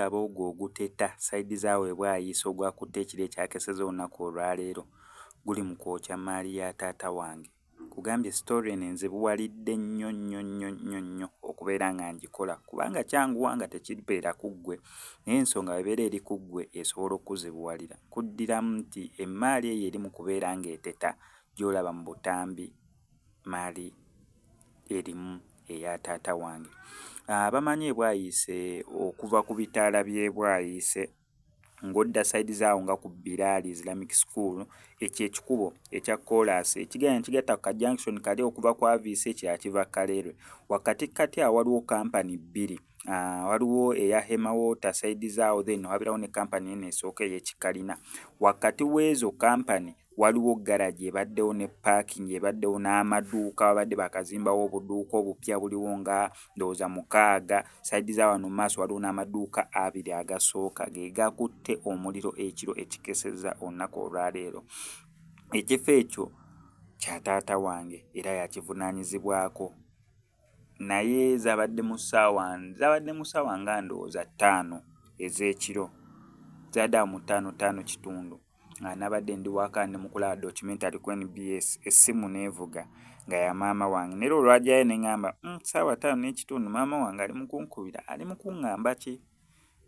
tulaba ogwo oguteta sayidi zaawe bwayisa ogwakutte ekiro ekyakeseza olunaku olwaleero guli mu kwokya maali ya taata wange. Kugambye story eno nzibuwalidde nnyo okubeera nga ngikola kubanga kyanguwa nga tekibeera ku ggwe, naye ensonga webeera eri ku ggwe esobola okuzibuwalira. Kuddiramu nti emaali eyo eri mu kubeera ng'eteta gy'olaba mu butambi maali erimu eya taata wange. Abamanyi Bwayise okuva ku bitaala by'e Bwayise ng'odda sayidi zaawo nga ku Bilali Islamic School, ekyo ekikubo ekya koolaasi ekigenda kigatta ku junction kali okuva ku Aviisi ekirala kiva Kaleerwe. Wakati awo waliwo kampani bbiri, waliwo eya Hema Water sayidi zaawo, then wabeerawo ne kampani eno esooka ey'Ekikalina. Wakati w'ezo kampani waliwo garage ebaddewo ne parking ebaddewo n'amaduuka, babadde bakazimbawo obuduuka obupya buliwo nga ndowooza 6. Sayidi za wano mu maaso waliwo n'amaduuka 2 agasooka ge gakutte omuliro ekiro ekikesezza olunaku olwaleero. Ekifo ekyo kya taata wange era yakivunaanyizibwako, naye zabadde mu ssaawa nga ndowooza 5 ez'ekiro, zadde awo mu 5 kitundu. Nabadde ndi waka ne mukulaba documentary ku NBS, essimu neevuga nga ya maama wange. Nera olwajjayo ne ŋŋamba ssaawa 5 n'ekitundu maama wange ali mu kunkubira, ali mu kuŋŋamba ki?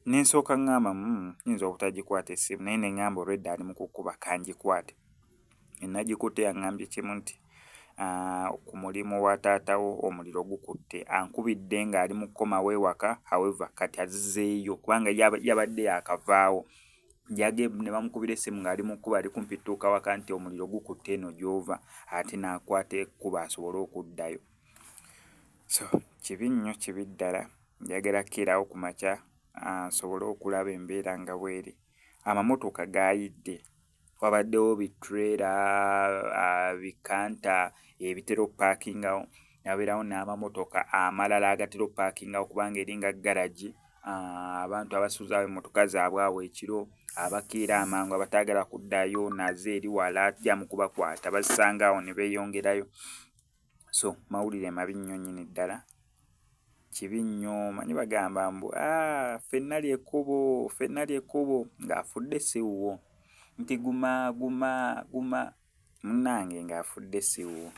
Ne nsooka ŋŋamba nnyinza obutagikwata essimu, naye ne ŋŋamba olwedda ali mu kukuba kangikwate. Nagikutte yaŋŋambye kimu nti ku mulimu wa taatawo omuliro gukutte, ankubidde ng'ali mu kukomawo ewaka, however kati azzeeyo kubanga yabadde yakavaawo. Ne bamukubira essimu ng'ali mu kkuba ali kumpi tuuka waka nti omuliro gukutte eno gy'ova, ate n'akwata ekkuba asobole okuddayo. So kibi nnyo, kibi ddala. Njagala kukeerawo ku makya nsobole okulaba embeera nga bw'eri. Amamotoka gaayidde, wabaddewo bitrera, bikanta ebitera okupaakingawo, yabeerawo n'amamotoka amalala agatera okupaakingawo kubanga eringa garagi. Abantu abasuuzaawo emmotoka zaabwe awo ekiro, abakeera amangu abataagala kuddayo nazo eri wala ajja mu kubakwata bazisanga awo ne beeyongerayo. So mawulire mabi nnyo nnyini ddala, kibi nnyo. Manyi bagamba mbu ffenna ly'ekkubo ng'afudde si wuwo, nti guma munnange ng'afudde si wuwo.